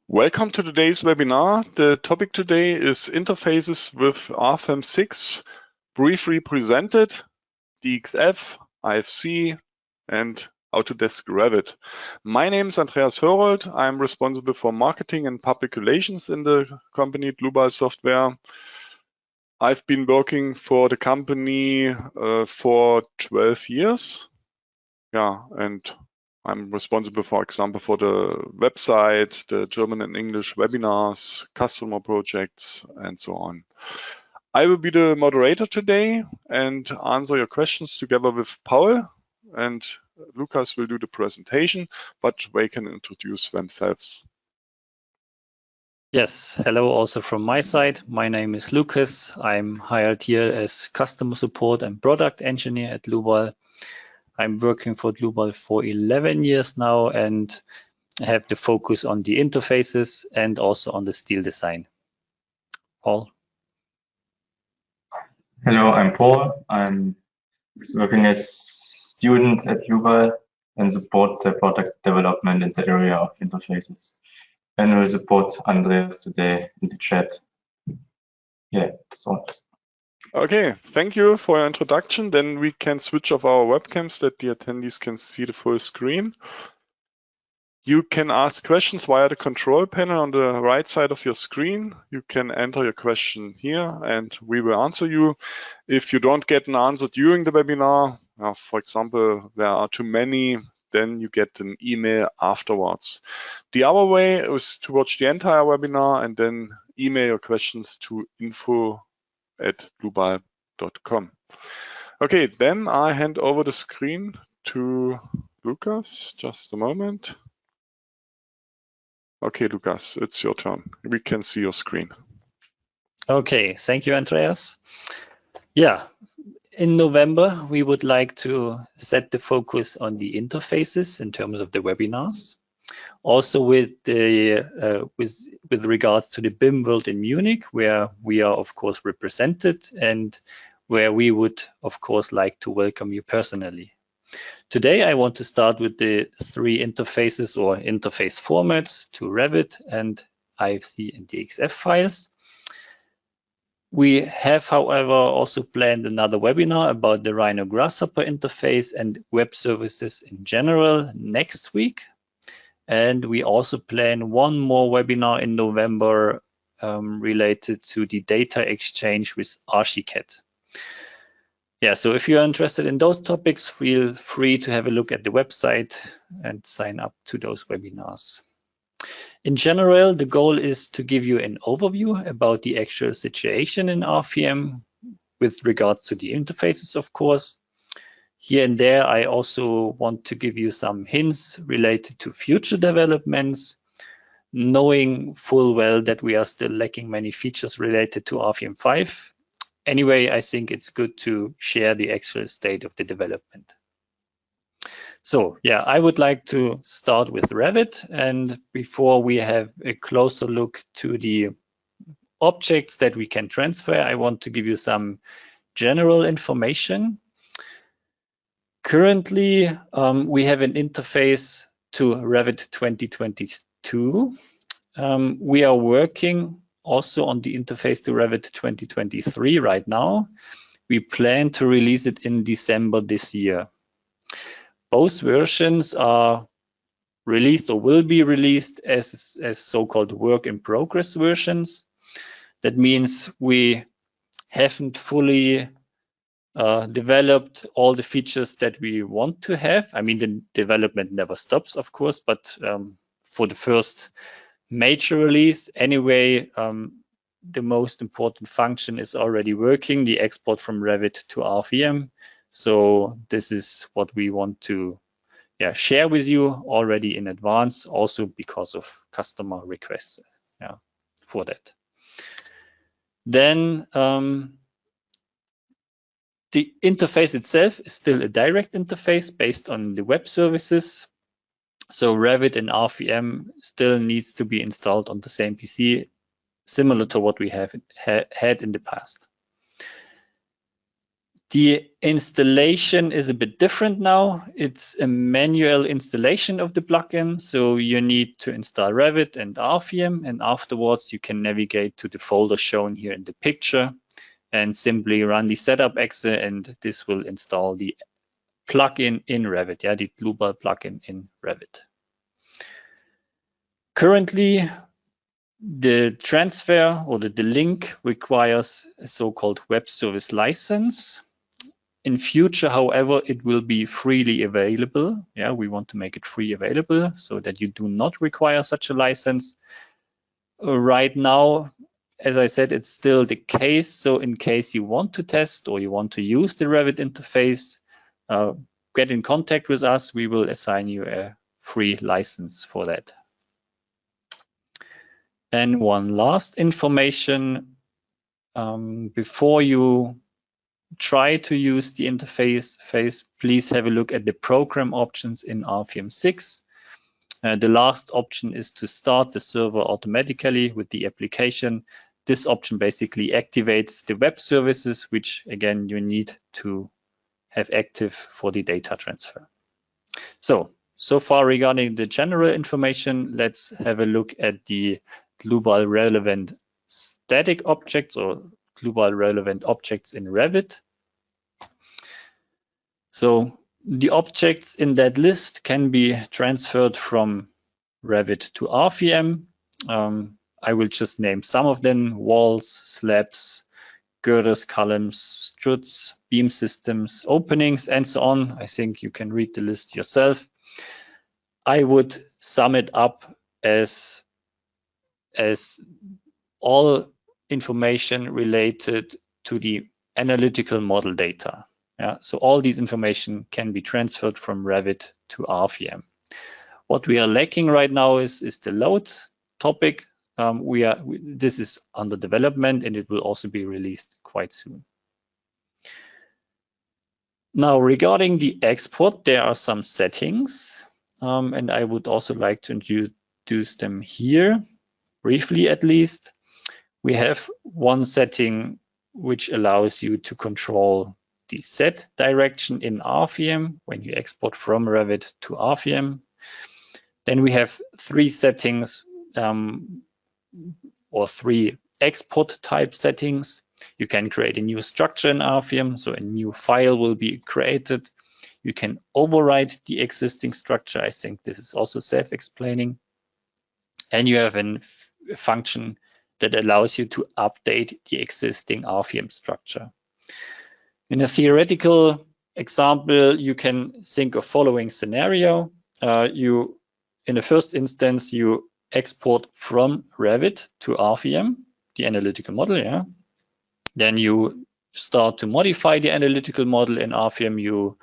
Welcome to today's webinar. The topic today is interfaces with RFEM 6, briefly presented, DXF, IFC, and Autodesk Revit. My name is Andreas Hörold. I'm responsible for marketing and public relations in the company Dlubal Software. I've been working for the company for 12 years. Yeah, and I'm responsible, for example, for the website, the German and English webinars, customer projects, and so on. I will be the moderator today and answer your questions together with Paul, and Lukas will do the presentation, but they can introduce themselves. Yes, hello also from my side. My name is Lukas. I'm hired here as customer support and product engineer at Dlubal. I'm working for Dlubal for 11 years now and have the focus on the interfaces and also on the steel design. Paul? Hello, I'm Paul. I'm working as student at Dlubal and support the product development in the area of interfaces. And will support Andreas today in the chat. Yeah, that's all. Okay, thank you for your introduction. Then we can switch off our webcams that the attendees can see the full screen. You can ask questions via the control panel on the right side of your screen. You can enter your question here and we will answer you. If you don't get an answer during the webinar, for example, there are too many, then you get an email afterwards. The other way is to watch the entire webinar and then email your questions to info@dlubal.com. Okay, then I hand over the screen to Lukas. Just a moment. Okay, Lukas, it's your turn. We can see your screen. Okay, thank you, Andreas. Yeah, in November, we would like to set the focus on the interfaces in terms of the webinars. Also with regards to the BIM World in Munich, where we are of course represented and where we would of course like to welcome you personally. Today I want to start with the three interfaces or interface formats to Revit and IFC and DXF files. We have, however, also planned another webinar about the Rhino Grasshopper interface and web services in general next week. And we also plan one more webinar in November related to the data exchange with Archicad. Yeah, so if you're interested in those topics, feel free to have a look at the website and sign up to those webinars. In general, the goal is to give you an overview about the actual situation in RFEM with regards to the interfaces, of course. Here and there, I also want to give you some hints related to future developments, knowing full well that we are still lacking many features related to RFEM 5. Anyway, I think it's good to share the actual state of the development. So yeah, I would like to start with Revit, and before we have a closer look to the objects that we can transfer, I want to give you some general information. Currently, we have an interface to Revit 2022. We are working also on the interface to Revit 2023 right now. We plan to release it in December this year. Both versions are released or will be released as so-called work in progress versions. That means we haven't fully developed all the features that we want to have. I mean, the development never stops, of course, but for the first major release, anyway, the most important function is already working, the export from Revit to RFEM. So this is what we want to share with you already in advance, also because of customer requests for that. Then the interface itself is still a direct interface based on the web services. So Revit and RFEM still needs to be installed on the same PC, similar to what we have had in the past. The installation is a bit different now. It's a manual installation of the plugin. So you need to install Revit and RFEM, and afterwards you can navigate to the folder shown here in the picture and simply run the setup exe, and this will install the plugin in Revit, yeah, the Dlubal plugin in Revit. Currently, the transfer or the link requires a so-called web service license. In future, however, it will be freely available. Yeah, we want to make it free available so that you do not require such a license. Right now, as I said, it's still the case. So in case you want to test or you want to use the Revit interface, get in contact with us. We will assign you a free license for that. And one last information, before you try to use the interface, please have a look at the program options in RFEM 6. The last option is to start the server automatically with the application. This option basically activates the web services, which again you need to have active for the data transfer. So far regarding the general information, let's have a look at the Dlubal relevant static objects or Dlubal relevant objects in Revit. So the objects in that list can be transferred from Revit to RFEM. I will just name some of them: walls, slabs, girders, columns, struts, beam systems, openings, and so on. I think you can read the list yourself. I would sum it up as all information related to the analytical model data. Yeah, so all these information can be transferred from Revit to RFEM. What we are lacking right now is the load topic. This is under development, and it will also be released quite soon. Now, regarding the export, there are some settings, and I would also like to introduce them here, briefly at least. We have one setting which allows you to control the Z direction in RFEM when you export from Revit to RFEM. Then we have three settings or three export type settings. You can create a new structure in RFEM, so a new file will be created. You can override the existing structure. I think this is also self-explaining. And you have a function that allows you to update the existing RFEM structure. In a theoretical example, you can think of following scenario. In the first instance, you export from Revit to RFEM, the analytical model, yeah. Then you start to modify the analytical model in RFEM. You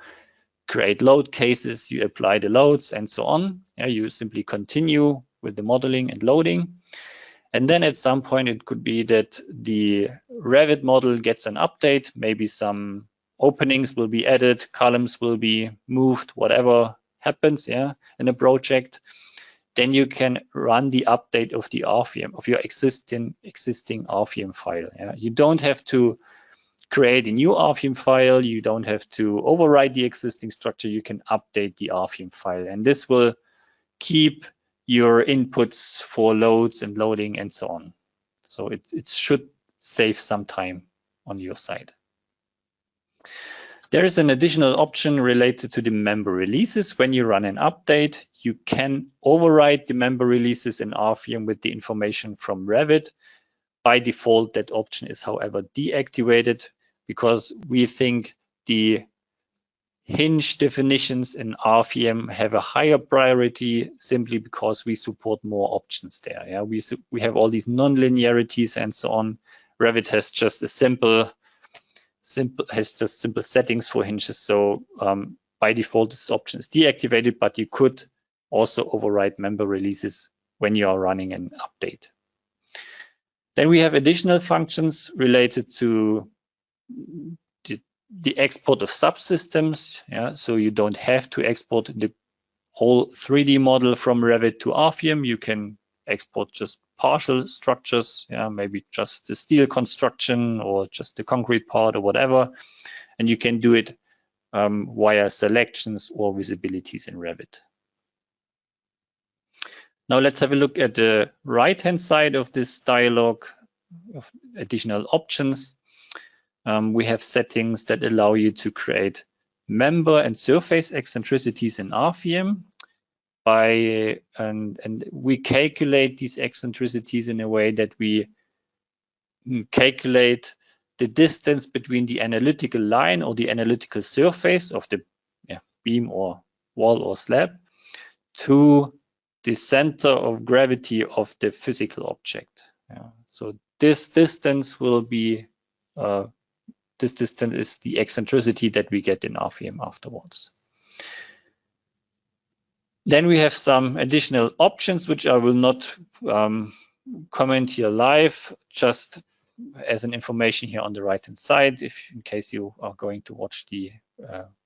create load cases, you apply the loads, and so on. Yeah, you simply continue with the modeling and loading. And then at some point, it could be that the Revit model gets an update. Maybe some openings will be added, columns will be moved, whatever happens, yeah, in a project. Then you can run the update of the RFEM, of your existing RFEM file. Yeah? You don't have to create a new RFEM file. You don't have to override the existing structure. You can update the RFEM file, and this will keep your inputs for loads and loading and so on. So it should save some time on your side. There is an additional option related to the member releases. When you run an update, you can override the member releases in RFEM with the information from Revit. By default, that option is, however, deactivated because we think the hinge definitions in RFEM have a higher priority simply because we support more options there. Yeah, we have all these non-linearities and so on. Revit has just a simple settings for hinges. So by default, this option is deactivated, but you could also override member releases when you are running an update. Then we have additional functions related to the export of subsystems. Yeah, so you don't have to export the whole 3D model from Revit to RFEM. You can export just partial structures, yeah, maybe just the steel construction or just the concrete part or whatever. and you can do it via selections or visibilities in Revit. Now let's have a look at the right-hand side of this dialog of additional options. We have settings that allow you to create member and surface eccentricities in RFEM. And we calculate these eccentricities in a way that we calculate the distance between the analytical line or the analytical surface of the beam or wall or slab to the center of gravity of the physical object. So this distance will be this distance is the eccentricity that we get in RFEM afterwards. Then we have some additional options which I will not comment here live, just as an information here on the right hand side, if in case you are going to watch the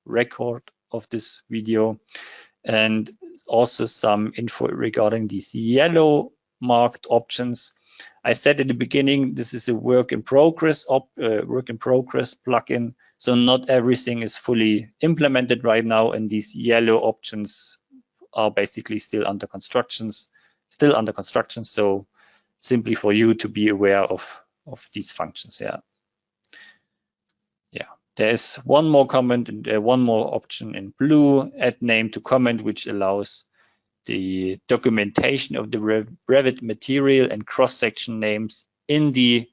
record of this video, and also some info regarding these yellow marked options. I said at the beginning, this is a work in progress plugin, so not everything is fully implemented right now, and these yellow options are basically still under construction. So simply for you to be aware of these functions. There is one more comment and one more option in blue, add name to comment, which allows the documentation of the Revit material and cross-section names in the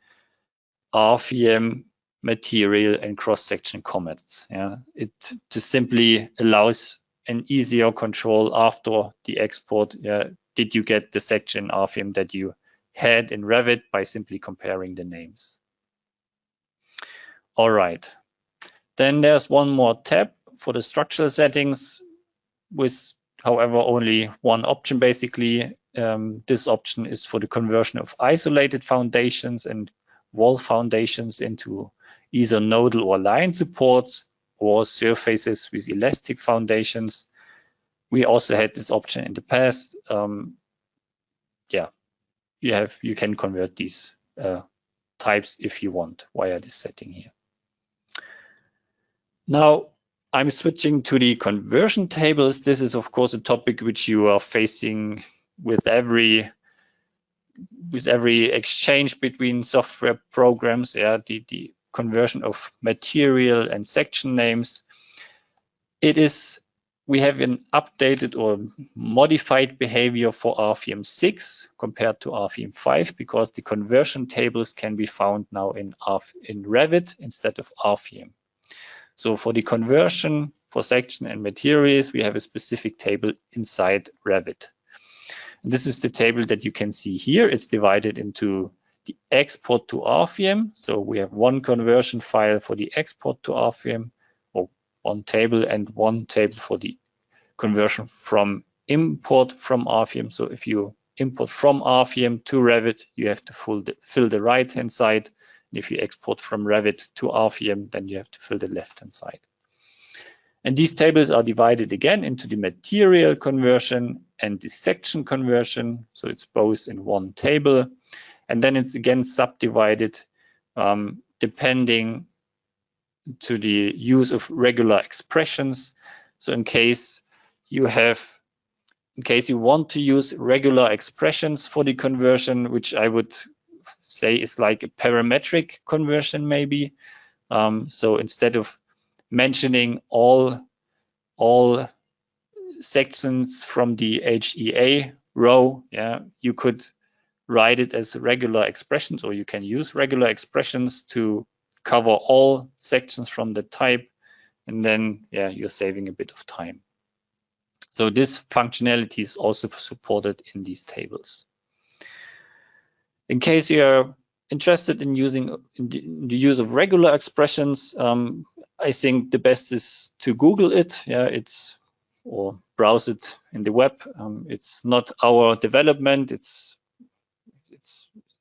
RFEM material and cross-section comments. It just simply allows an easier control after the export. Did you get the section RFEM that you had in Revit by simply comparing the names? All right. Then there's one more tab for the structural settings with, however, only one option basically. This option is for the conversion of isolated foundations and wall foundations into either nodal or line supports or surfaces with elastic foundations. We also had this option in the past. You can convert these types if you want via this setting here. Now I'm switching to the conversion tables. This is of course a topic which you are facing with every exchange between software programs. The conversion of material and section names. We have an updated or modified behavior for RFEM 6 compared to RFEM 5 because the conversion tables can be found now in Revit instead of RFEM. So for the conversion for section and materials, we have a specific table inside Revit. And this is the table that you can see here. It's divided into the export to RFEM. So we have one conversion file for the export to RFEM, or one table, and one table for the conversion from import from RFEM. So if you import from RFEM to Revit, you have to fill the right-hand side. And if you export from Revit to RFEM, then you have to fill the left-hand side. And these tables are divided again into the material conversion and the section conversion. So it's both in one table. And then it's again subdivided depending to the use of regular expressions. So in case you want to use regular expressions for the conversion, which I would say is like a parametric conversion maybe. So instead of mentioning all sections from the HEA row, you could write it as regular expressions, or you can use regular expressions to cover all sections from the type, and then you're saving a bit of time. So this functionality is also supported in these tables. In case you're interested in using the use of regular expressions, I think the best is to Google it. Or browse it in the web. It's not our development. It's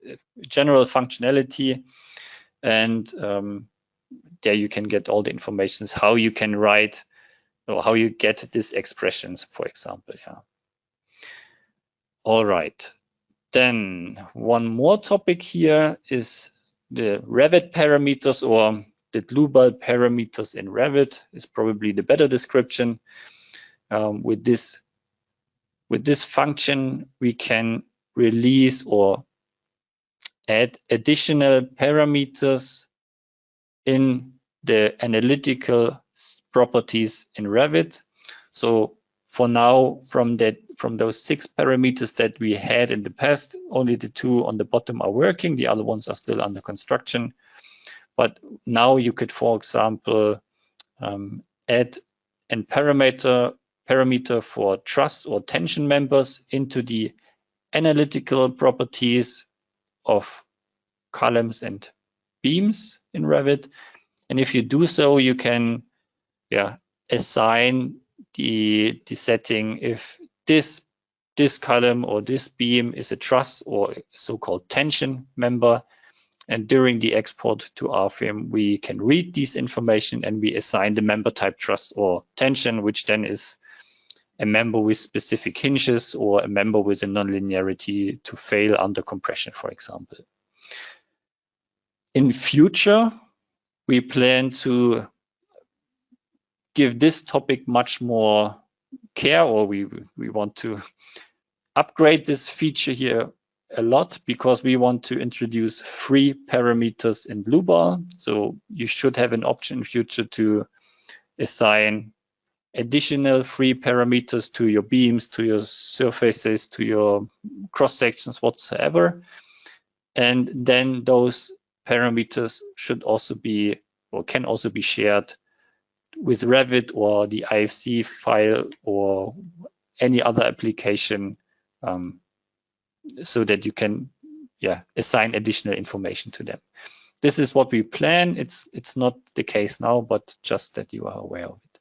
a general functionality, and there you can get all the information how you can write or how you get these expressions, for example. All right. Then one more topic here is the Revit parameters, or the Dlubal parameters in Revit is probably the better description. With this function, we can release or add additional parameters in the analytical properties in Revit. So for now, from those 6 parameters that we had in the past, only the 2 on the bottom are working. The other ones are still under construction. But now you could, for example, add a parameter for truss or tension members into the analytical properties of columns and beams in Revit. And if you do so, you can assign the setting if this column or this beam is a truss or so-called tension member. And during the export to RFEM, we can read these information and we assign the member type truss or tension, which then is a member with specific hinges or a member with a nonlinearity to fail under compression, for example. In future, we plan to give this topic much more care, or we want to upgrade this feature here a lot, because we want to introduce free parameters in Dlubal. So you should have an option in future to assign additional free parameters to your beams, to your surfaces, to your cross sections, whatsoever. And then those parameters should also be, or can also be shared with Revit or the IFC file or any other application, so that you can assign additional information to them. This is what we plan. It's not the case now, but just that you are aware of it.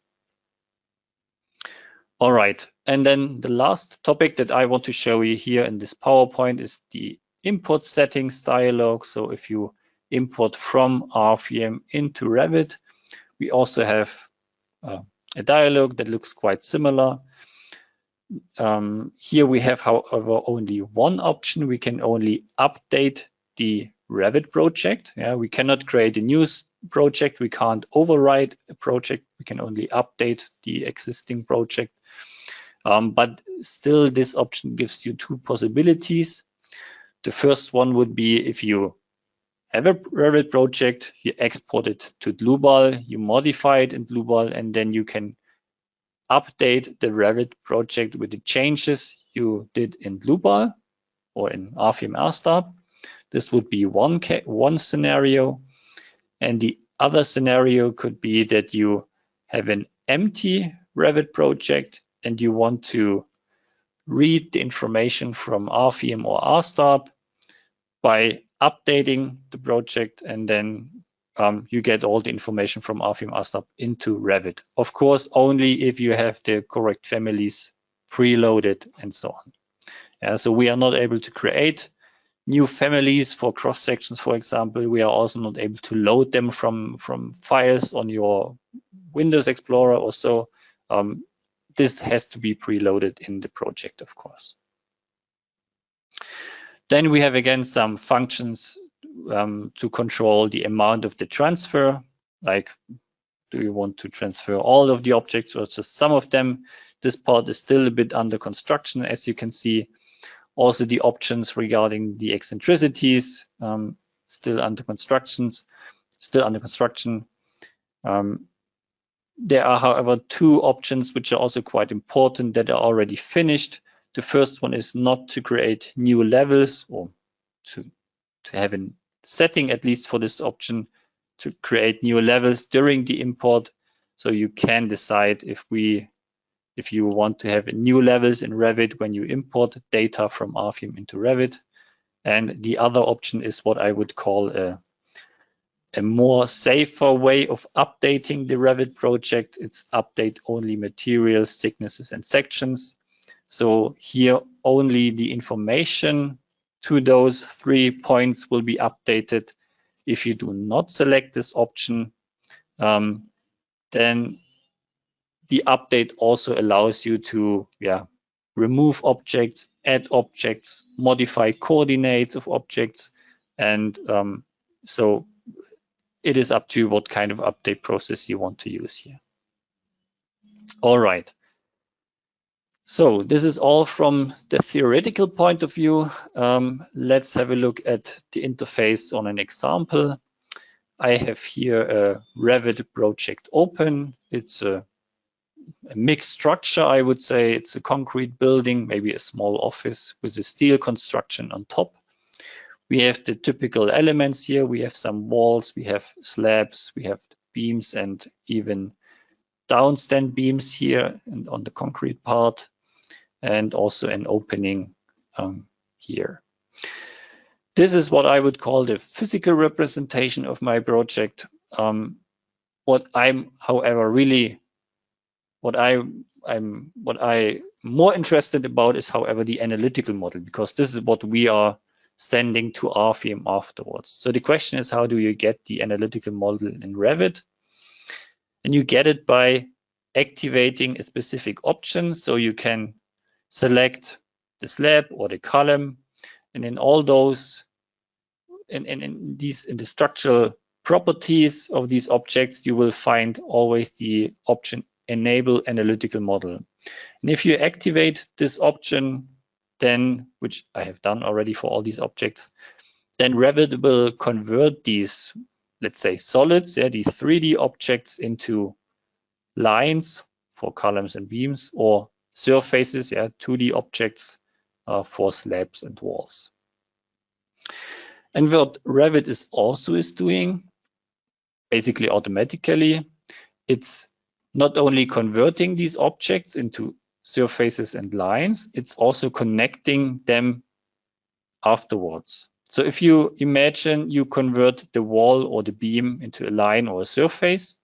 All right, and then the last topic that I want to show you here in this PowerPoint is the import settings dialog. So if you import from RFEM into Revit, we also have a dialog that looks quite similar. Here we have, however, only one option. We can only update the Revit project. We cannot create a new project. We can't override a project. We can only update the existing project. But still, this option gives you 2 possibilities. The first one would be if you have a Revit project, you export it to Dlubal, you modify it in Dlubal, and then you can update the Revit project with the changes you did in Dlubal or in RFEM RSTAB. This would be one scenario. And the other scenario could be that you have an empty Revit project and you want to read the information from RFEM or RSTAB by updating the project, and then you get all the information from RFEM RSTAB into Revit. Of course, only if you have the correct families preloaded and so on. So we are not able to create new families for cross sections, for example. We are also not able to load them from files on your Windows Explorer or so. This has to be preloaded in the project, of course. Then we have again some functions to control the amount of the transfer, like do you want to transfer all of the objects or just some of them? This part is still a bit under construction, as you can see. Also the options regarding the eccentricities, still under construction. There are, however, 2 options which are also quite important that are already finished. The first one is not to create new levels, or to have a setting, at least for this option, to create new levels during the import. So you can decide if you want to have new levels in Revit when you import data from RFEM into Revit. And the other option is what I would call a more safer way of updating the Revit project. It's update only materials, thicknesses, and sections. So here only the information to those 3 points will be updated. If you do not select this option, then the update also allows you to remove objects, add objects, modify coordinates of objects. And so it is up to you what kind of update process you want to use here. All right. So this is all from the theoretical point of view. Let's have a look at the interface on an example. I have here a Revit project open. It's a mixed structure, I would say. It's a concrete building, maybe a small office with a steel construction on top. We have the typical elements here. We have some walls, we have slabs, we have beams, and even downstand beams here and on the concrete part, and also an opening here. This is what I would call the physical representation of my project. What I'm, however, really, what I'm more interested about is, however, the analytical model, because this is what we are sending to RFEM afterwards. So the question is, how do you get the analytical model in Revit? And you get it by activating a specific option. So you can select the slab or the column, and in all those, in the structural properties of these objects, you will find always the option enable analytical model. And if you activate this option, then, which I have done already for all these objects, then Revit will convert these, let's say, solids, these 3D objects, into lines for columns and beams, or surfaces, 2D objects for slabs and walls. And what Revit is also doing, basically automatically, it's not only converting these objects into surfaces and lines, it's also connecting them afterwards. So if you imagine you convert the wall or the beam into a line or a surface,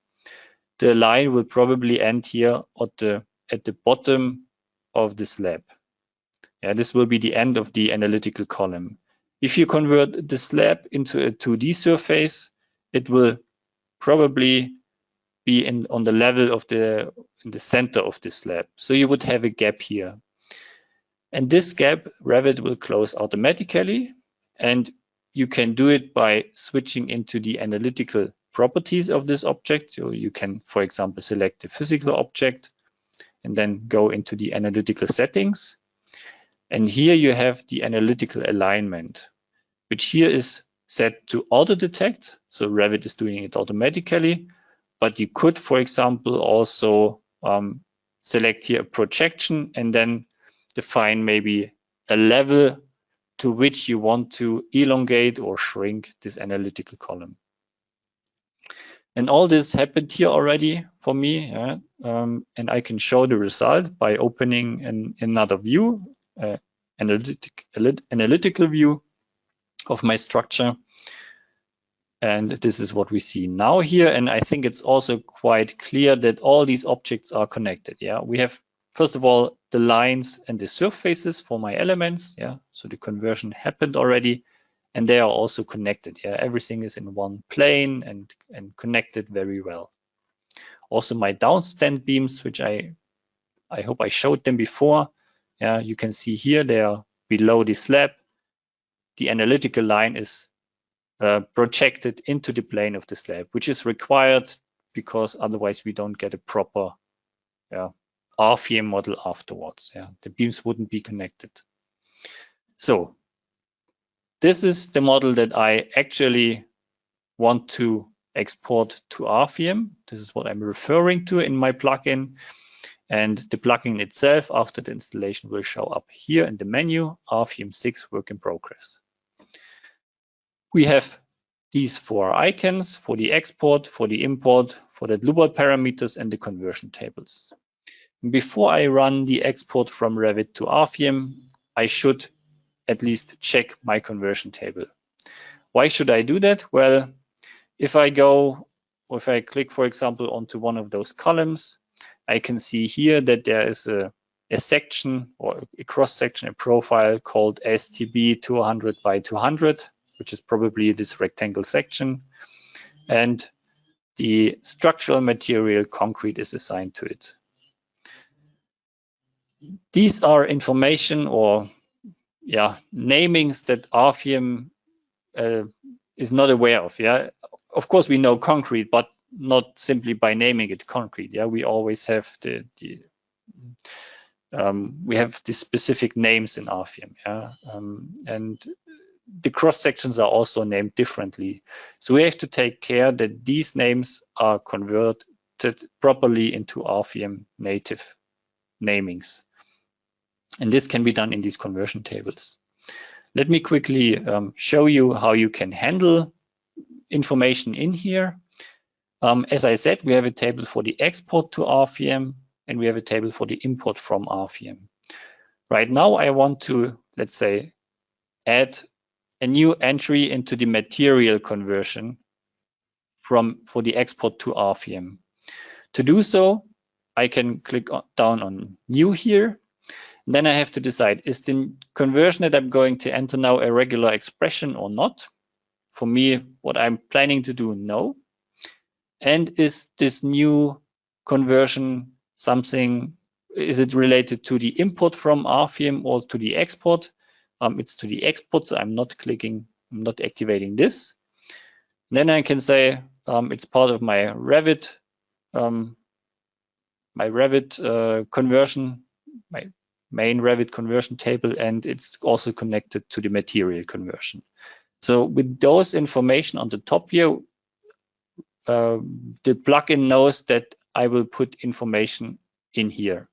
the line will probably end here at the bottom of the slab. This will be the end of the analytical column. If you convert the slab into a 2D surface, it will probably be on the level of in the center of the slab. So you would have a gap here. And this gap, Revit will close automatically. And you can do it by switching into the analytical properties of this object. So you can, for example, select the physical object and then go into the analytical settings. And here you have the analytical alignment, which here is set to auto detect. So Revit is doing it automatically. But you could, for example, also select here a projection and then define maybe a level to which you want to elongate or shrink this analytical column. And all this happened here already for me. And I can show the result by opening another view, analytical view of my structure. And this is what we see now here. And I think it's also quite clear that all these objects are connected. We have, first of all, the lines and the surfaces for my elements. So the conversion happened already, and they are also connected. Everything is in one plane and connected very well. Also my downstand beams, which I hope I showed them before. You can see here they are below the slab. The analytical line is projected into the plane of the slab, which is required because otherwise we don't get a proper RFEM model afterwards. The beams wouldn't be connected. So this is the model that I actually want to export to RFEM. This is what I'm referring to in my plugin. And the plugin itself, after the installation, will show up here in the menu, RFEM 6 work in progress. We have these 4 icons for the export, for the import, for the Dlubal parameters, and the conversion tables. Before I run the export from Revit to RFEM, I should at least check my conversion table. Why should I do that? Well, if I click, for example, onto one of those columns, I can see here that there is a section or a cross section, a profile called STB 200 by 200, which is probably this rectangle section. And the structural material concrete is assigned to it. These are information or namings that RFEM is not aware of. of course, we know concrete, but not simply by naming it concrete. Yeah, we always have we have the specific names in RFEM. Yeah, and the cross sections are also named differently. So we have to take care that these names are converted properly into RFEM native namings. And this can be done in these conversion tables. Let me quickly show you how you can handle information in here. As I said, we have a table for the export to RFEM, and we have a table for the import from RFEM. Right now, I want to, let's say, add a new entry into the material conversion for the export to RFEM. To do so, I can click down on New here. Then I have to decide, is the conversion that I'm going to enter now a regular expression or not? For me, what I'm planning to do, no. And is this new conversion something, is it related to the import from RFEM or to the export? It's to the export, so I'm not activating this. Then I can say it's part of my Revit, conversion, my main Revit conversion table, and it's also connected to the material conversion. So with those information on the top here, the plugin knows that I will put information in here.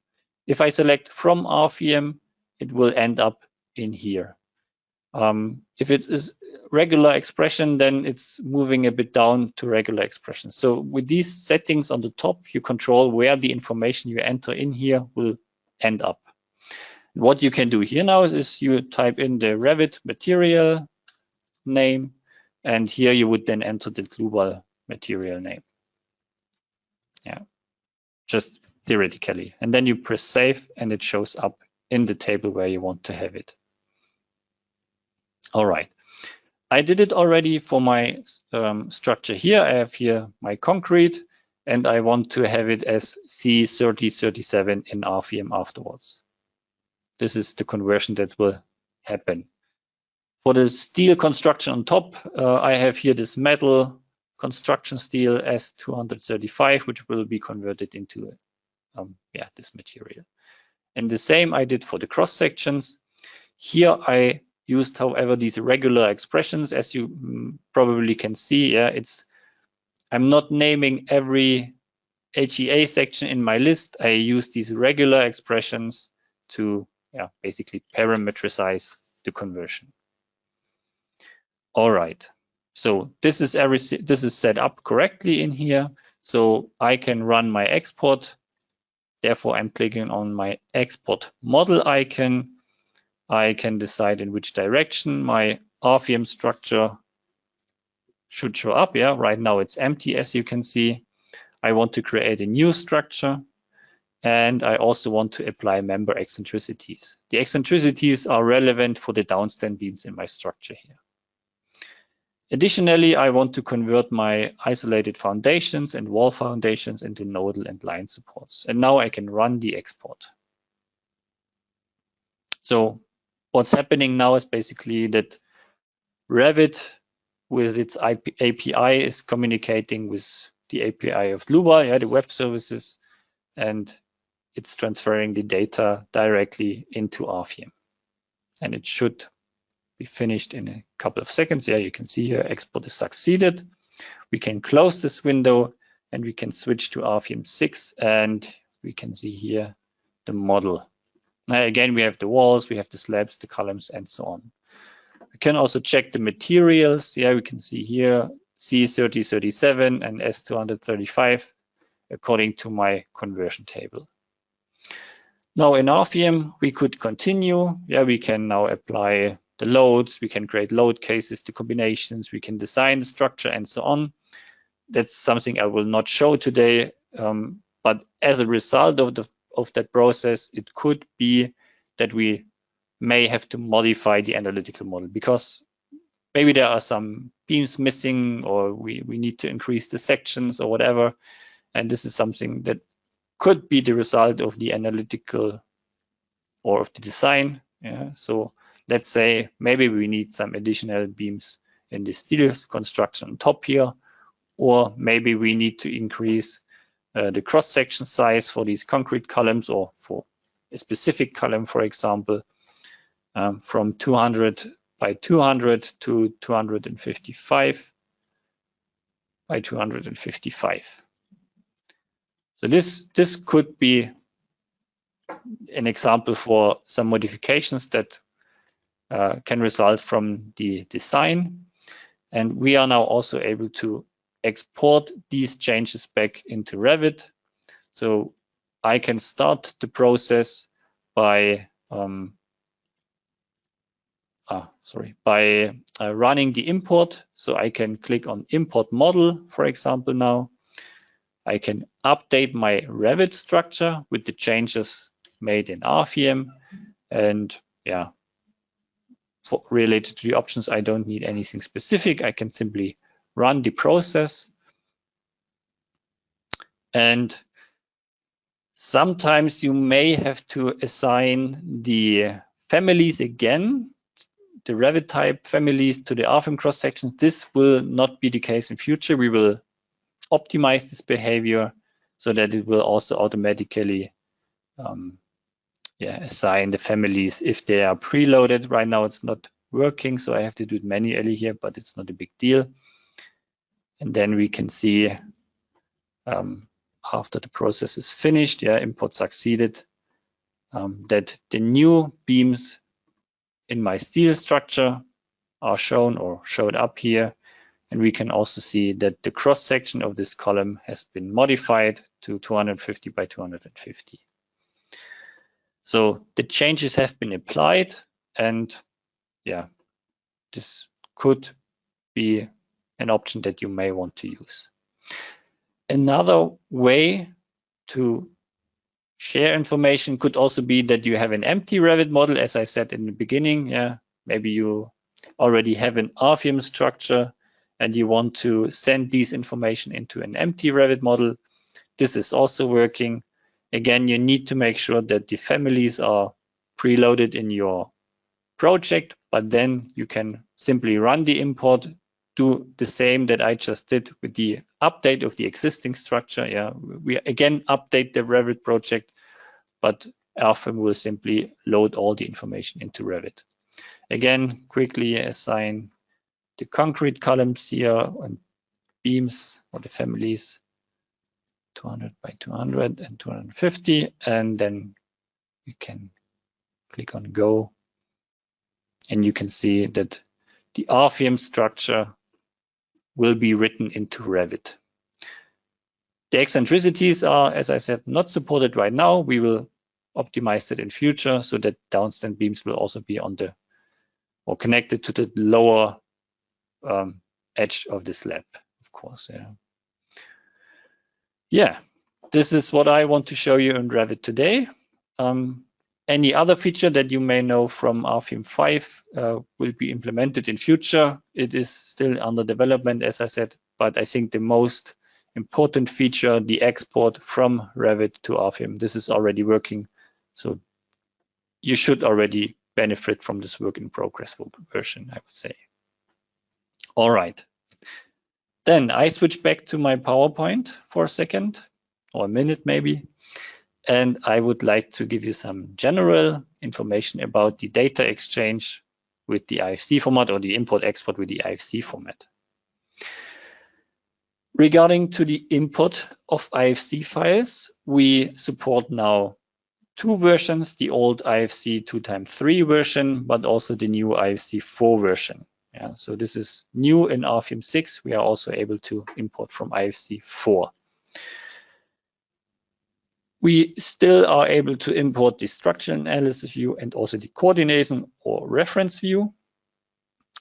If I select from RFEM, it will end up in here. If it is regular expression, then it's moving a bit down to regular expression. So with these settings on the top, you control where the information you enter in here will end up. What you can do here now is you type in the Revit material name, and here you would then enter the Dlubal material name. Yeah, just theoretically. And then you press save, and it shows up in the table where you want to have it. All right, I did it already for my structure here. I have here my concrete, and I want to have it as C3037 in RFEM afterwards. This is the conversion that will happen. For the steel construction on top, I have here this metal construction steel S235, which will be converted into this material. And the same I did for the cross sections. Here I used, however, these regular expressions, as you probably can see. Yeah, I'm not naming every HEA section in my list. I use these regular expressions to basically parametricize the conversion. All right, so this is set up correctly in here, so I can run my export. Therefore, I'm clicking on my export model icon. I can decide in which direction my RFEM structure should show up. Yeah, right now it's empty, as you can see. I want to create a new structure, and I also want to apply member eccentricities. The eccentricities are relevant for the downstand beams in my structure here. Additionally, I want to convert my isolated foundations and wall foundations into nodal and line supports. And now I can run the export. So what's happening now is basically that Revit with its API is communicating with the API of Dlubal, the web services, and it's transferring the data directly into RFEM. And it should be finished in a couple of seconds. Yeah, you can see here export is succeeded. We can close this window and we can switch to RFEM 6, and we can see here the model. Now again, we have the walls, we have the slabs, the columns, and so on. We can also check the materials. Yeah, we can see here C3037 and S235 according to my conversion table. Now in RFEM, we could continue. Yeah, we can now apply the loads, we can create load cases, the combinations, we can design the structure, and so on. That's something I will not show today, but as a result of that process, it could be that we may have to modify the analytical model, because maybe there are some beams missing, or we need to increase the sections or whatever. And this is something that could be the result of the analytical or of the design. Yeah, so let's say maybe we need some additional beams in the steel construction on top here, or maybe we need to increase the cross-section size for these concrete columns, or for a specific column, for example, from 200 by 200 to 255 by 255. So this could be an example for some modifications that can result from the design. And we are now also able to export these changes back into Revit. So I can start the process by running the import. So I can click on import model, for example. Now I can update my Revit structure with the changes made in RFEM, and yeah, related to the options, I don't need anything specific. I can simply run the process. And sometimes you may have to assign the families again, the Revit type families, to the RFEM cross sections. This will not be the case in future. We will optimize this behavior so that it will also automatically assign the families if they are preloaded. Right now it's not working, so I have to do it manually here, but it's not a big deal. And then we can see after the process is finished, import succeeded, that the new beams in my steel structure are shown or showed up here. And we can also see that the cross section of this column has been modified to 250 by 250. So the changes have been applied, and yeah, this could be an option that you may want to use. Another way to share information could also be that you have an empty Revit model, as I said in the beginning. Maybe you already have an RFEM structure and you want to send these information into an empty Revit model. This is also working. Again, you need to make sure that the families are preloaded in your project, but then you can simply run the import, do the same that I just did with the update of the existing structure. We again update the Revit project, but RFEM will simply load all the information into Revit. Again, quickly assign the concrete columns here and beams, or the families, 200 by 200 and 250, and then you can click on go, and you can see that the RFEM structure will be written into Revit. The eccentricities are, as I said, not supported right now. We will optimize that in future so that downstand beams will also be on the, or connected to the lower edge of the slab, of course. This is what I want to show you in Revit today. Any other feature that you may know from RFEM 5 will be implemented in future. It is still under development, as I said, but I think the most important feature, the export from Revit to RFEM, this is already working. So you should already benefit from this work in progress version, I would say. All right. Then I switch back to my PowerPoint for a second, or a minute maybe. And I would like to give you some general information about the data exchange with the IFC format, or the import-export with the IFC format. Regarding to the import of IFC files, we support now two versions, the old IFC 2x3 version, but also the new IFC 4 version. So this is new in RFEM 6. We are also able to import from IFC 4. We still are able to import the structural analysis view and also the coordination or reference view.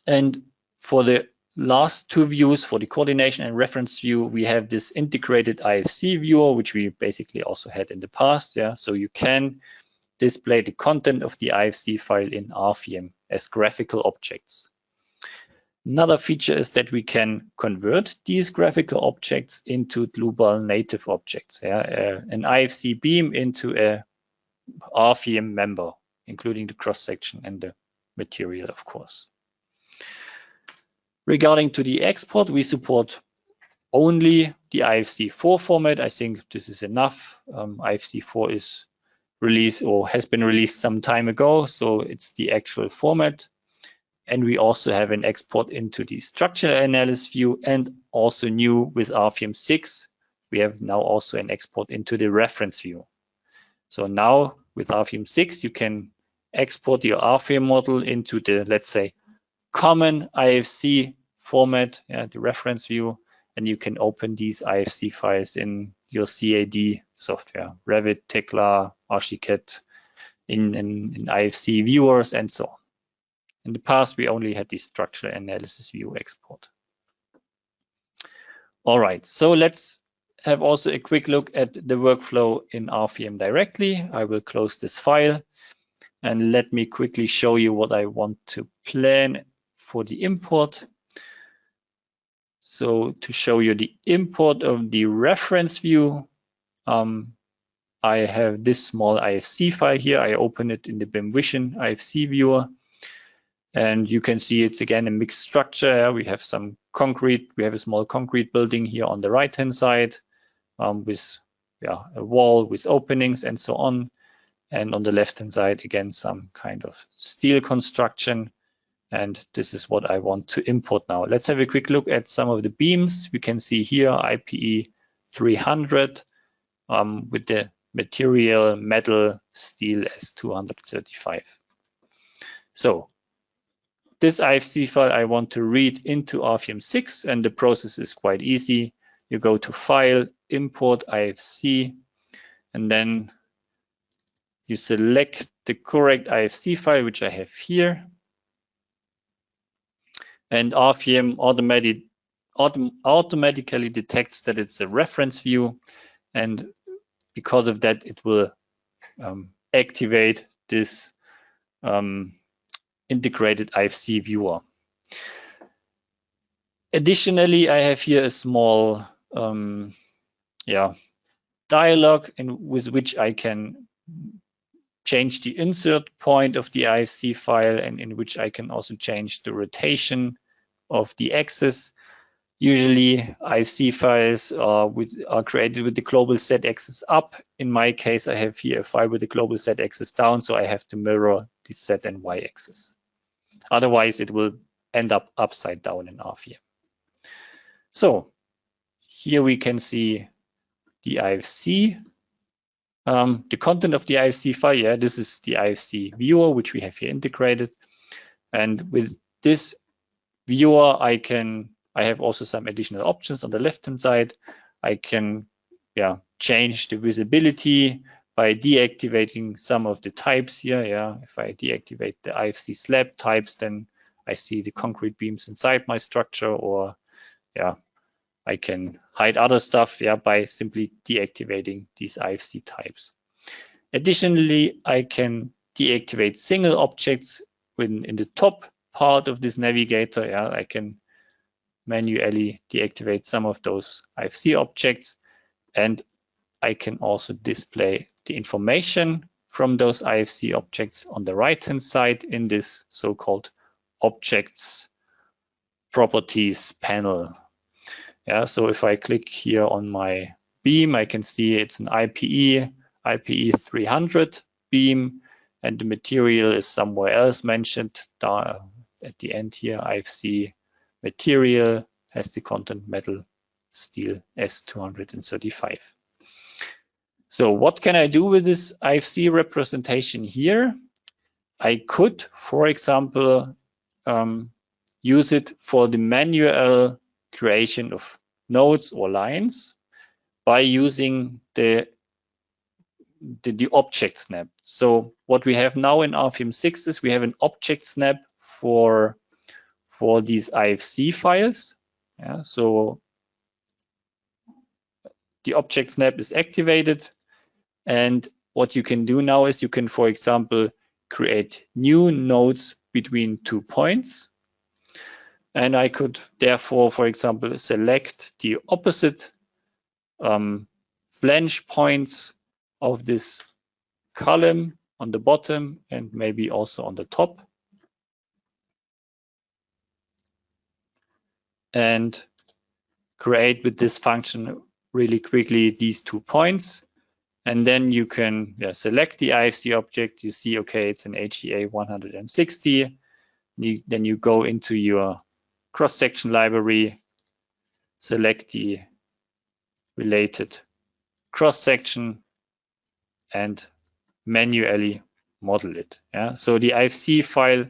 And for the last two views, for the coordination and reference view, we have this integrated IFC viewer, which we basically also had in the past. So you can display the content of the IFC file in RFEM as graphical objects. Another feature is that we can convert these graphical objects into Dlubal native objects. An IFC beam into a RFEM member, including the cross section and the material, of course. Regarding to the export, we support only the IFC4 format. I think this is enough. IFC4 is released or has been released some time ago, so it's the actual format. And we also have an export into the structural analysis view, and also new with RFEM 6, we have now also an export into the reference view. So now with RFEM 6, you can export your RFEM model into the, let's say, common IFC format, the reference view, and you can open these IFC files in your CAD software, Revit, Tekla, Archicad, in IFC viewers, and so on. In the past, we only had the structural analysis view export. All right, so let's have also a quick look at the workflow in RFEM directly. I will close this file and let me quickly show you what I want to plan for the import. So to show you the import of the reference view, I have this small IFC file here. I open it in the BIM Vision IFC viewer. And you can see it's again a mixed structure. We have some concrete, we have a small concrete building here on the right-hand side with a wall with openings and so on. And on the left-hand side, again, some kind of steel construction. And this is what I want to import now. Let's have a quick look at some of the beams. We can see here IPE 300 with the material metal steel S235. So this IFC file I want to read into RFEM 6, and the process is quite easy. You go to File, Import IFC, and then you select the correct IFC file, which I have here. And RFEM automatically detects that it's a reference view, and because of that, it will activate this integrated IFC viewer. Additionally, I have here a small dialog with which I can change the insert point of the IFC file, and in which I can also change the rotation of the axis. Usually IFC files are created with the global Z axis up. In my case, I have here a file with the global Z axis down, so I have to mirror the Z and Y axis. Otherwise, it will end up upside down in RFEM. So here we can see the IFC, the content of the IFC file. Yeah, this is the IFC viewer, which we have here integrated. And with this viewer, I have also some additional options on the left-hand side. I can change the visibility by deactivating some of the types here. If I deactivate the IFC slab types, then I see the concrete beams inside my structure, or I can hide other stuff by simply deactivating these IFC types. Additionally, I can deactivate single objects in the top part of this navigator. I can manually deactivate some of those IFC objects, and I can also display the information from those IFC objects on the right-hand side in this so-called Objects Properties panel. So if I click here on my beam, I can see it's an IPE 300 beam, and the material is somewhere else mentioned at the end here. IFC material has the content metal steel S235. So what can I do with this IFC representation here? I could, for example, use it for the manual creation of nodes or lines by using the object snap. So what we have now in RFEM 6 is we have an object snap for these IFC files. So the object snap is activated, and what you can do now is you can, for example, create new nodes between 2 points. And I could therefore, for example, select the opposite flange points of this column on the bottom and maybe also on the top. And create with this function really quickly these 2 points. And then you can select the IFC object. You see, okay, it's an HEA 160. Then you go into your cross-section library, select the related cross-section, and manually model it. So the IFC file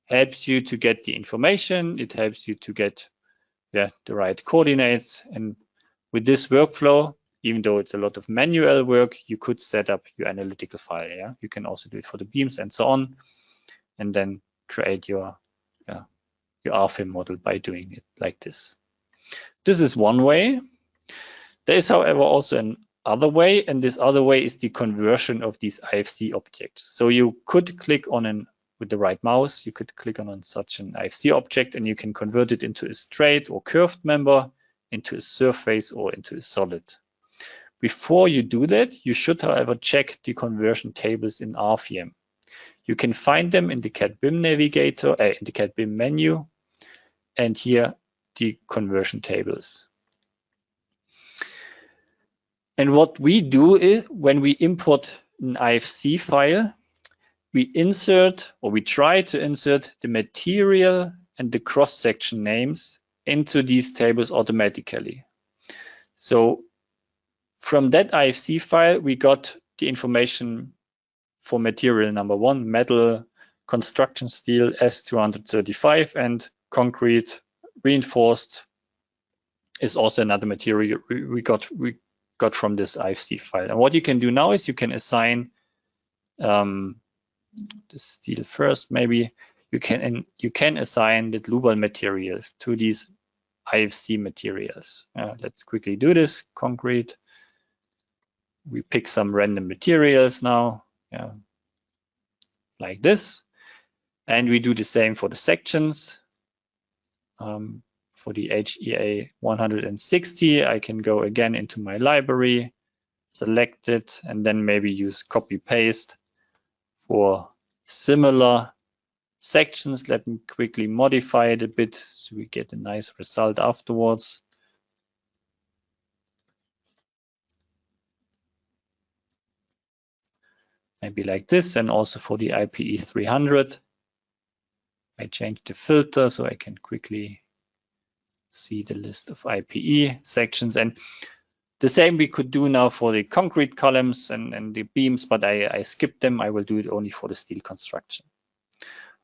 helps you to get the information. It helps you to get the right coordinates. And with this workflow, even though it's a lot of manual work, you could set up your analytical file. You can also do it for the beams and so on, and then create your RFEM model by doing it like this. This is one way. There is, however, also another way, and this other way is the conversion of these IFC objects. So you could click on with the right mouse, you could click on such an IFC object, and you can convert it into a straight or curved member, into a surface, or into a solid. Before you do that, you should, however, check the conversion tables in RFEM. You can find them in the CAD BIM navigator, in the CAD BIM menu, and here the conversion tables. And what we do is, when we import an IFC file, we insert, or we try to insert, the material and the cross-section names into these tables automatically. So from that IFC file, we got the information for material number 1, metal, construction steel S235, and concrete reinforced is also another material we got from this IFC file. And what you can do now is you can assign the steel first. Maybe you can assign the Dlubal materials to these IFC materials. Let's quickly do this. Concrete. We pick some random materials now, like this, and we do the same for the sections. For the HEA 160, I can go again into my library, select it, and then maybe use copy paste for similar sections. Let me quickly modify it a bit so we get a nice result afterwards. Maybe like this, and also for the IPE 300. I changed the filter so I can quickly see the list of IPE sections. And the same we could do now for the concrete columns and the beams, but I skipped them. I will do it only for the steel construction.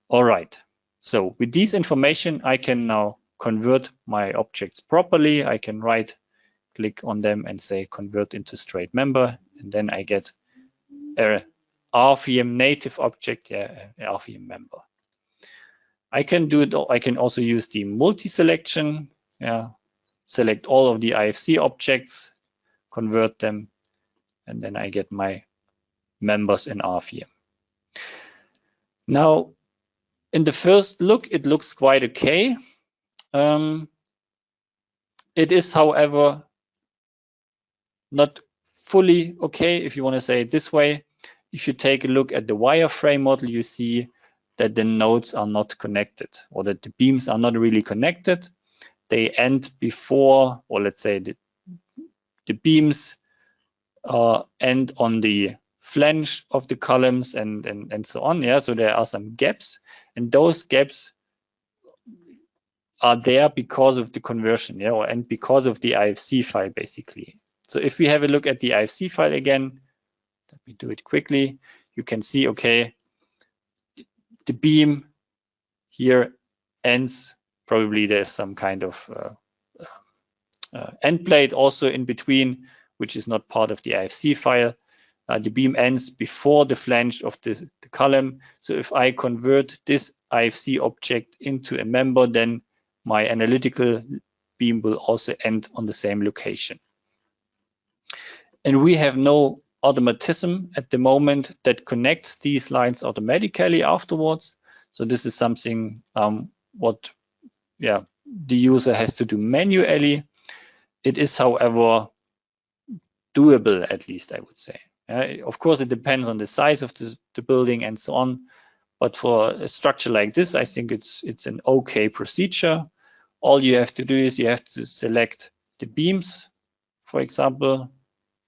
All right. So with this information, I can now convert my objects properly. I can right-click on them and say convert into straight member, and then I get a RFEM native object, RFEM member. I can do it. I can also use the multi-selection. Select all of the IFC objects, convert them, and then I get my members in RFEM. Now, in the first look, it looks quite okay. It is, however, not fully okay, if you want to say it this way. If you take a look at the wireframe model, you see that the nodes are not connected, or that the beams are not really connected. They end before, or let's say the beams end on the flange of the columns and so on. So there are some gaps, and those gaps are there because of the conversion, and because of the IFC file, basically. So if we have a look at the IFC file again, let me do it quickly. You can see, okay, the beam here ends. Probably there's some kind of end plate also in between, which is not part of the IFC file. The beam ends before the flange of the column. So if I convert this IFC object into a member, then my analytical beam will also end on the same location. And we have no automatism at the moment that connects these lines automatically afterwards. So this is something what the user has to do manually. It is, however, doable, at least I would say. Of course, it depends on the size of the building and so on. But for a structure like this, I think it's an okay procedure. All you have to do is you have to select the beams, for example,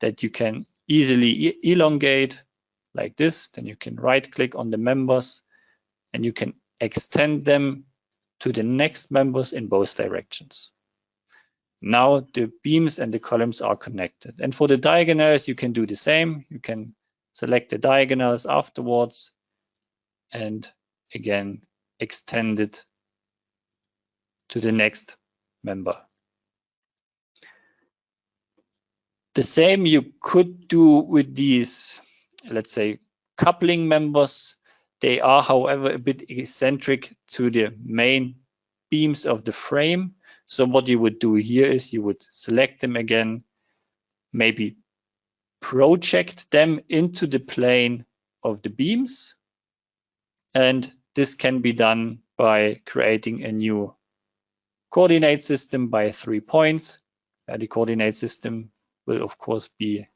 that you can easily elongate like this. Then you can right click on the members and you can extend them to the next members in both directions. Now the beams and the columns are connected. And for the diagonals, you can do the same. You can select the diagonals afterwards and again extend it to the next member. The same you could do with these, let's say, coupling members. They are, however, a bit eccentric to the main beams of the frame. So what you would do here is you would select them again, maybe project them into the plane of the beams. And this can be done by creating a new coordinate system by 3 points. The coordinate system will, of course, be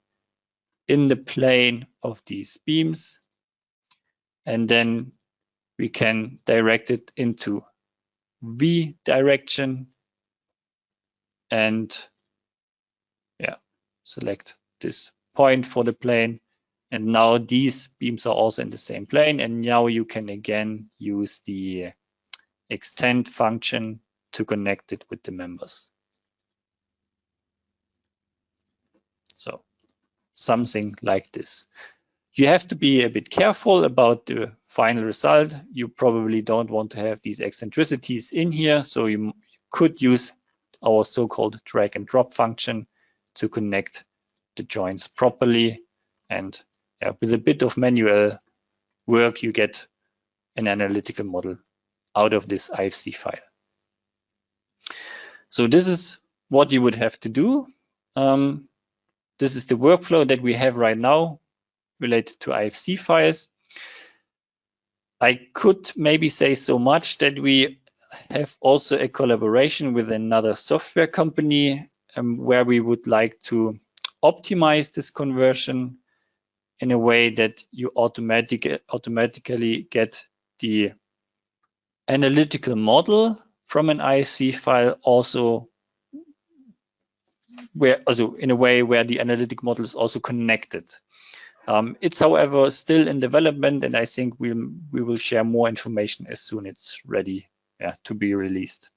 in the plane of these beams. And then we can direct it into V direction and select this point for the plane. And now these beams are also in the same plane. And now you can again use the extend function to connect it with the members. So something like this. You have to be a bit careful about the final result. You probably don't want to have these eccentricities in here. So you could use our so-called drag and drop function to connect the joints properly. And with a bit of manual work, you get an analytical model out of this IFC file. So this is what you would have to do. This is the workflow that we have right now related to IFC files. I could maybe say so much that we have also a collaboration with another software company where we would like to optimize this conversion in a way that you automatically get the analytical model from an IFC file also in a way where the analytic model is also connected. It's, however, still in development, and I think we will share more information as soon as it's ready to be released.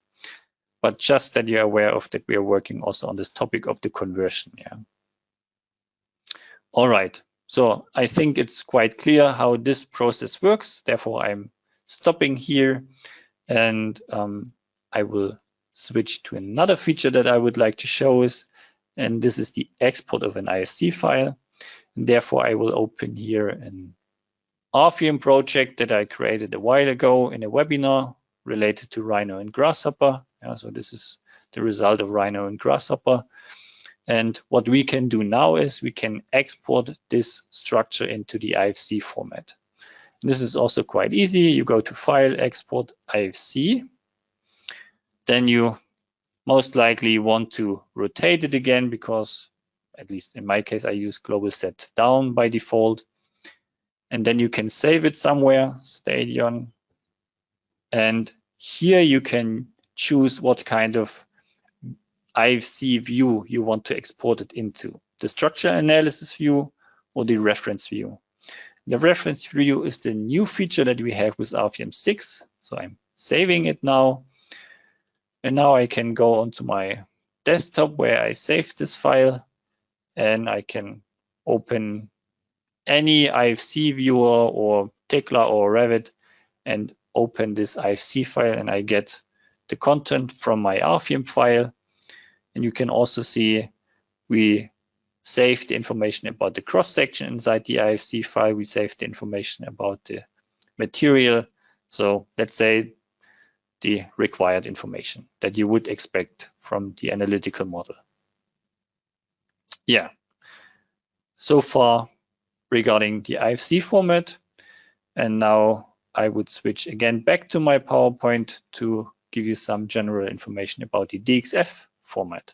But just that you're aware of that, we are working also on this topic of the conversion. All right. So I think it's quite clear how this process works. Therefore, I'm stopping here, and I will switch to another feature that I would like to show us, and this is the export of an IFC file. And therefore, I will open here an RFEM project that I created a while ago in a webinar related to Rhino and Grasshopper. So this is the result of Rhino and Grasshopper. And what we can do now is we can export this structure into the IFC format. And this is also quite easy. You go to File, Export, IFC. Then you most likely want to rotate it again because, at least in my case, I use global set down by default. And then you can save it somewhere, Stadion. And here you can choose what kind of IFC view you want to export it into, the structural analysis view or the reference view. The reference view is the new feature that we have with RFEM 6. So I'm saving it now. And now I can go onto my desktop where I saved this file, and I can open any IFC viewer or Tekla or Revit and open this IFC file, and I get the content from my RFEM file. And you can also see we saved the information about the cross section inside the IFC file. We saved the information about the material. So let's say the required information that you would expect from the analytical model. So far regarding the IFC format. And now I would switch again back to my PowerPoint to give you some general information about the DXF format.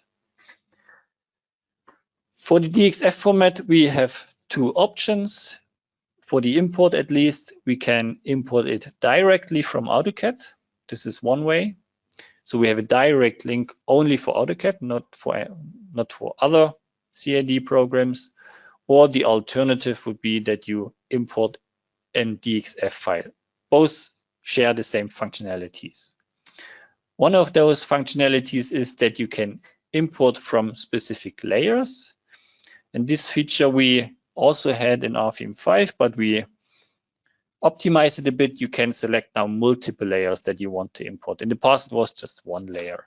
For the DXF format, we have two options. For the import, at least, we can import it directly from AutoCAD. This is one way. So we have a direct link only for AutoCAD, not for other CAD programs. Or the alternative would be that you import an DXF file. Both share the same functionalities. One of those functionalities is that you can import from specific layers. And this feature we also had in RFEM 5, but we optimized it a bit. You can select now multiple layers that you want to import. In the past, it was just one layer.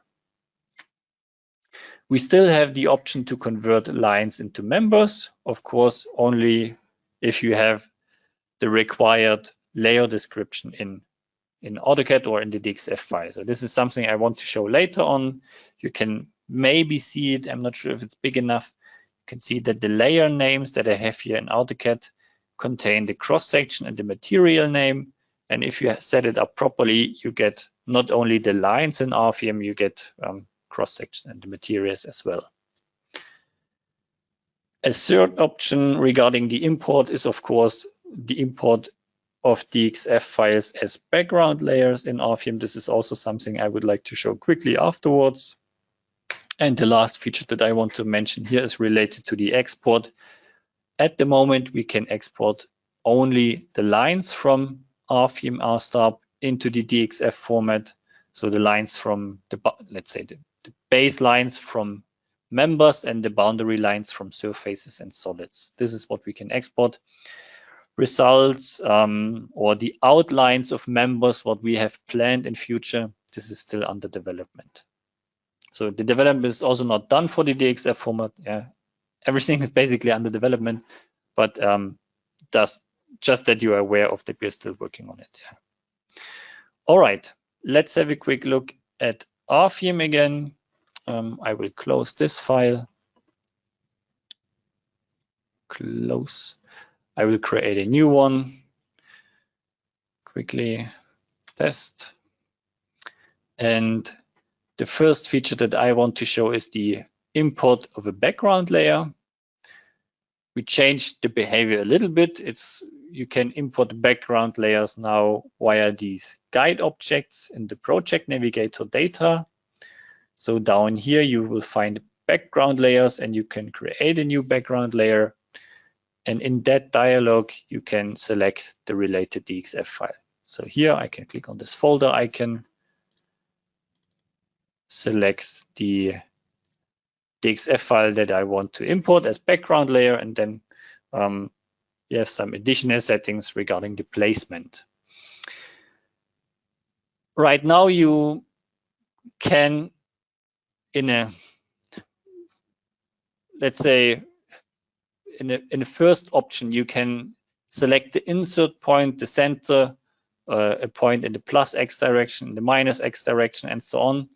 We still have the option to convert lines into members, of course, only if you have the required layer description in AutoCAD or in the DXF file. So this is something I want to show later on. You can maybe see it. I'm not sure if it's big enough. You can see that the layer names that I have here in AutoCAD contain the cross-section and the material name. And if you set it up properly, you get not only the lines in RFEM, you get cross-section and the materials as well. A third option regarding the import is, of course, the import of DXF files as background layers in RFEM. This is also something I would like to show quickly afterwards. And the last feature that I want to mention here is related to the export. At the moment, we can export only the lines from RFEM RSTAB into the DXF format. So the lines from the, let's say the baselines from members and the boundary lines from surfaces and solids. This is what we can export. Results or the outlines of members, what we have planned in future, this is still under development. So the development is also not done for the DXF format. Yeah, everything is basically under development, but just that you are aware of that we're still working on it. Yeah. All right, let's have a quick look at RFEM again. I will close this file. Close. I will create a new one. Quickly test. And the first feature that I want to show is the import of a background layer. We changed the behavior a little bit. You can import background layers now via these guide objects in the project navigator data. So down here, you will find background layers and you can create a new background layer. And in that dialog, you can select the related DXF file. So here I can click on this folder icon, select the DXF file that I want to import as background layer, and then you have some additional settings regarding the placement. Right now, you can, let's say, in the first option, you can select the insert point, the center, a point in the plus X direction, the minus X direction, and so on.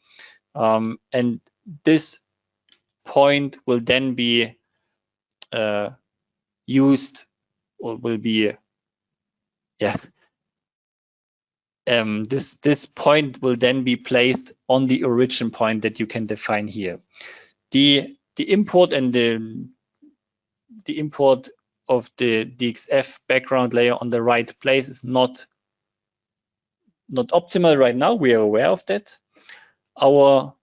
And this point will then be used, or will be, this point will then be placed on the origin point that you can define here. The import and the import of the DXF background layer on the right place is not optimal right now. We are aware of that. Our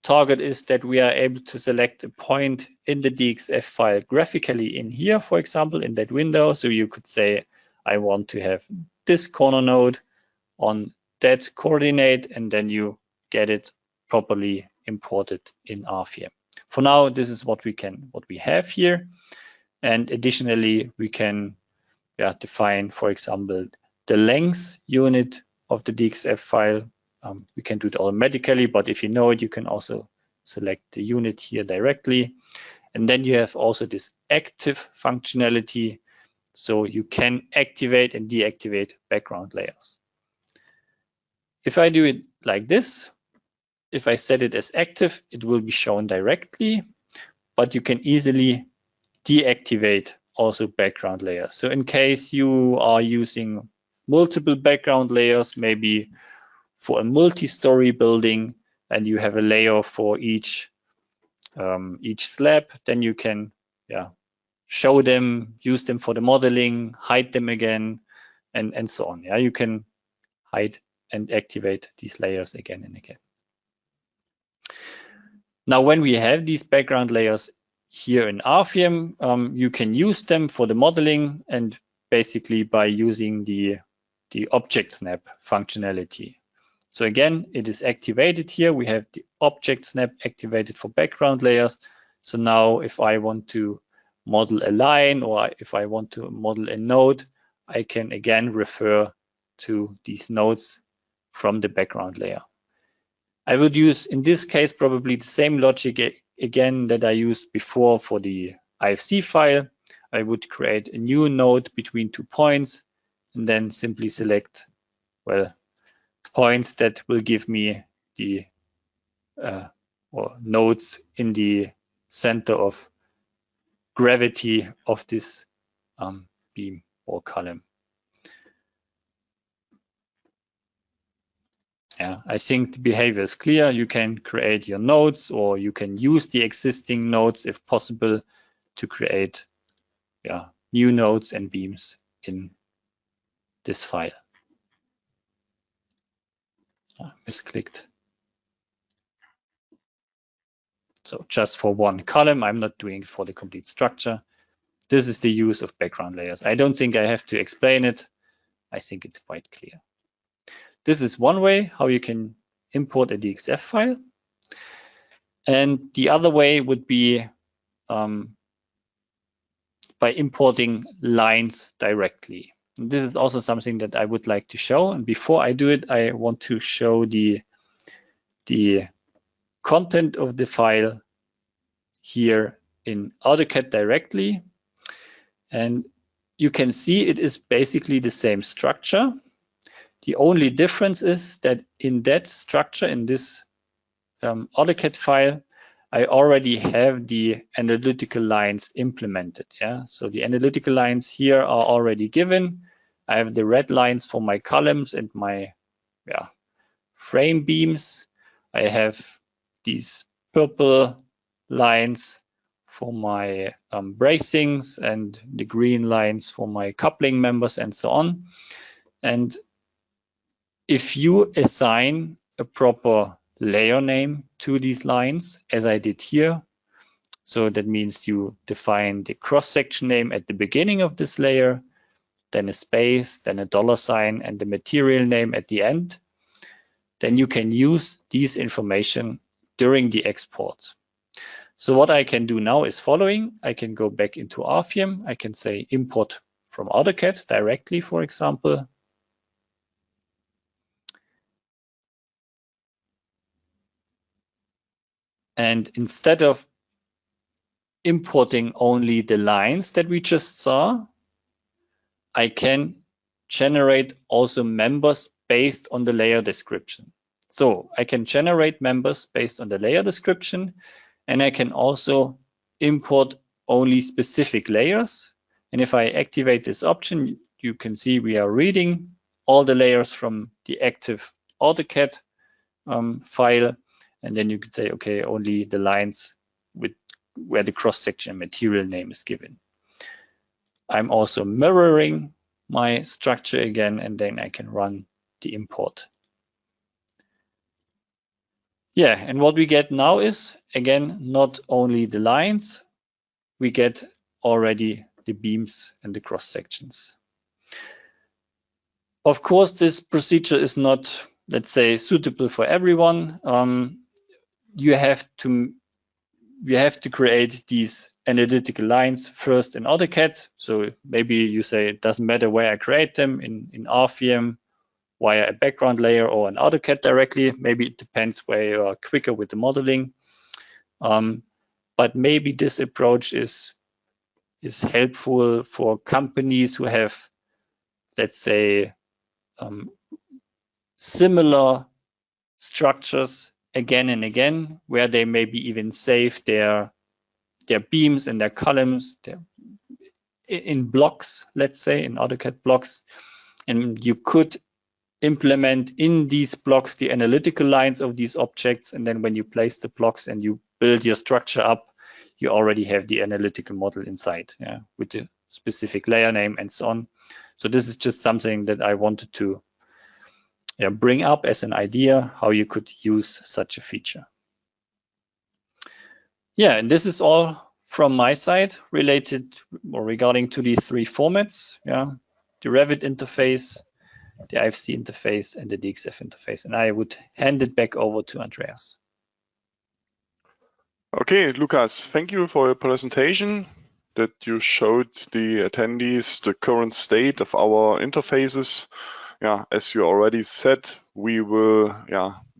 target is that we are able to select a point in the DXF file graphically in here, for example, in that window. So you could say, I want to have this corner node on that coordinate, and then you get it properly imported in RFEM. For now, this is what we have here. And additionally, we can define, for example, the length unit of the DXF file. We can do it automatically, but if you know it, you can also select the unit here directly. And then you have also this active functionality. So you can activate and deactivate background layers. If I do it like this, if I set it as active, it will be shown directly, but you can easily deactivate also background layers. So in case you are using multiple background layers, maybe for a multi-story building, and you have a layer for each slab, then you can show them, use them for the modeling, hide them again, and so on. You can hide and activate these layers again and again. Now, when we have these background layers here in RFEM, you can use them for the modeling and basically by using the object snap functionality. So again, it is activated here. We have the object snap activated for background layers. So now if I want to model a line or if I want to model a node, I can again refer to these nodes from the background layer. I would use, in this case, probably the same logic again that I used before for the IFC file. I would create a new node between 2 points and then simply select, well, points that will give me the or nodes in the center of gravity of this beam or column. Yeah, I think the behavior is clear. You can create your nodes or you can use the existing nodes if possible to create new nodes and beams in this file. Misclicked. So just for one column, I'm not doing it for the complete structure. This is the use of background layers. I don't think I have to explain it. I think it's quite clear. This is one way how you can import a DXF file. And the other way would be by importing lines directly. And this is also something that I would like to show. And before I do it, I want to show the content of the file here in AutoCAD directly. And you can see it is basically the same structure. The only difference is that in that structure, in this AutoCAD file, I already have the analytical lines implemented. Yeah, so the analytical lines here are already given. I have the red lines for my columns and my frame beams. I have these purple lines for my bracings and the green lines for my coupling members and so on. And if you assign a proper layer name to these lines, as I did here, so that means you define the cross-section name at the beginning of this layer, then a space, then a $sign, and the material name at the end, then you can use these information during the export. So what I can do now is following. I can go back into RFEM. I can say import from AutoCAD directly, for example. And instead of importing only the lines that we just saw, I can generate also members based on the layer description. So I can generate members based on the layer description, and I can also import only specific layers. And if I activate this option, you can see we are reading all the layers from the active AutoCAD file. And then you could say, okay, only the lines with where the cross-section material name is given. I'm also mirroring my structure again, and then I can run the import. Yeah, and what we get now is, again, not only the lines, we get already the beams and the cross-sections. Of course, this procedure is not, let's say, suitable for everyone. You have to create these analytical lines first in AutoCAD. So maybe you say it doesn't matter where I create them, in RFEM, via a background layer, or in AutoCAD directly. Maybe it depends where you are quicker with the modeling. But maybe this approach is helpful for companies who have, let's say, similar structures again and again, where they maybe even save their beams and their columns in blocks, let's say, in AutoCAD blocks. And you could implement in these blocks the analytical lines of these objects. And then when you place the blocks and you build your structure up, you already have the analytical model inside, with the specific layer name and so on. So this is just something that I wanted to bring up as an idea how you could use such a feature. Yeah, and this is all from my side related or regarding to the three formats. Yeah, the Revit interface, the IFC interface, and the DXF interface. And I would hand it back over to Andreas. Okay, Lukas, thank you for your presentation, that you showed the attendees the current state of our interfaces. Yeah, as you already said, we will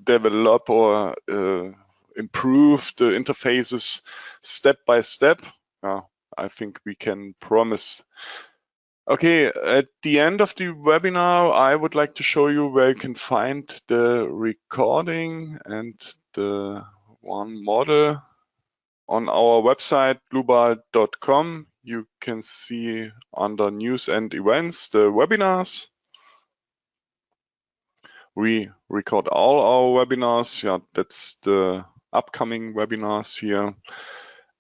develop or improve the interfaces step by step. I think we can promise. Okay, at the end of the webinar, I would like to show you where you can find the recording and the one model. On our website, dlubal.com, you can see under news and events the webinars. We record all our webinars. Yeah, that's the upcoming webinars here.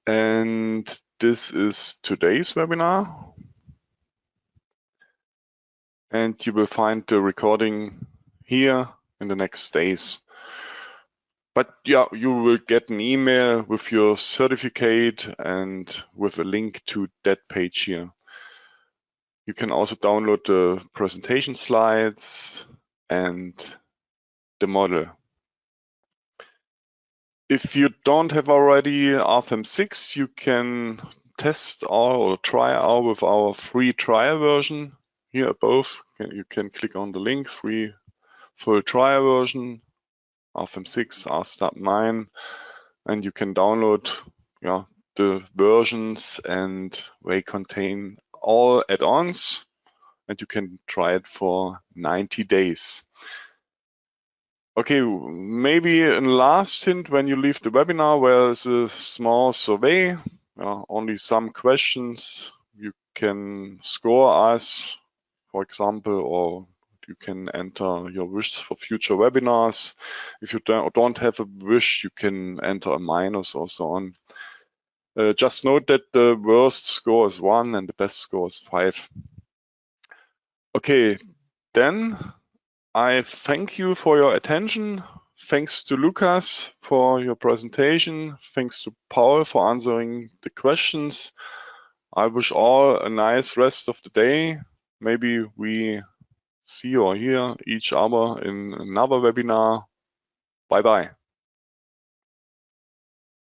And this is today's webinar. And you will find the recording here in the next days. But yeah, you will get an email with your certificate and with a link to that page here. You can also download the presentation slides and the model. If you don't have already RFEM 6, you can test or try out with our free trial version here above. You can click on the link, free full trial version. RFEM 6, RSTAB 9, and you can download the versions, and they contain all add-ons, and you can try it for 90 days. Okay, maybe a last hint when you leave the webinar, where is a small survey, only some questions. You can score us, for example, or you can enter your wishes for future webinars. If you don't have a wish, you can enter a minus or so on. Just note that the worst score is 1 and the best score is 5. Okay, then I thank you for your attention. Thanks to Lukas for your presentation. Thanks to Paul for answering the questions. I wish all a nice rest of the day. Maybe we see or hear each other in another webinar. Bye-bye.